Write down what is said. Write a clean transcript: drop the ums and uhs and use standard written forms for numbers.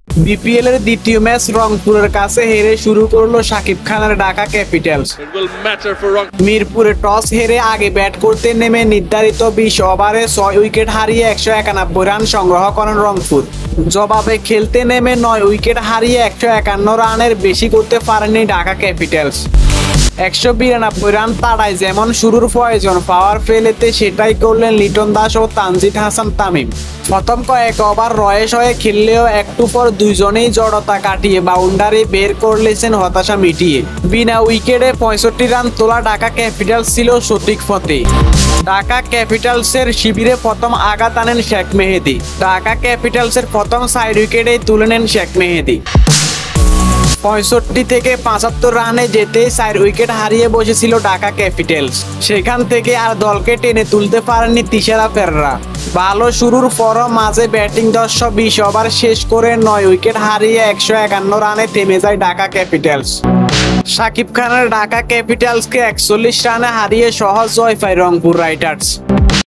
BPL এর দ্বিতীয় match রংপুরের কাছে হেরে শুরু করলো শাকিব খানের ঢাকা ক্যাপিটালস। মিরপুরে টস হেরে আগে ব্যাট করতে নেমে নির্ধারিত 20 ওভারে 6 উইকেট হারিয়ে 191 রান সংগ্রহ করেন রংপুর। জবাবে খেলতে নেমে 9 উইকেট হারিয়ে 151 রানের বেশি করতে পারেনি ঢাকা ক্যাপিটালস। 192 রান তাড়ায় যেমন শুরুর প্রয়োজন পাওয়ার প্লেতে সেটাই করলেন লিটন দাস ও তানজিদ হাসান তামিম। প্রথম কয়েক ওভার রয়েস হয়ে খেললেও একটু পর দুইজনেই জড়তা কাটিয়ে বাউন্ডারি বের করলেছেন হতাশা মিটিয়ে। বিনা উইকেটে 65 রান তোলা ঢাকা ক্যাপিটালস ছিল সঠিক পথে। ঢাকা ক্যাপিটালসের শিবিরে প্রথম আঘাত আনেন শেখ মেহেদী। ঢাকা ক্যাপিটালসের প্রথম সাইড উইকেটেই তুলে নেন শেখ মেহেদী। 65 থেকে 75 রানে যেতে 4 উইকেট হারিয়ে বসেছিল ঢাকা ক্যাপিটালস। সেখান থেকে আর দলকে টেনে তুলতে পারেননি তিশারা পেরেরা। ভালো শুরুর পরও মাঝে ব্যাটিং 120 ওভার শেষ করে 9 উইকেট হারিয়ে 151 রানে থেমে যায় ঢাকা ক্যাপিটালস। শাকিব খানের ঢাকা ক্যাপিটালসকে 41 রানে হারিয়ে সহজ জয় পায় রংপুর রাইডার্স।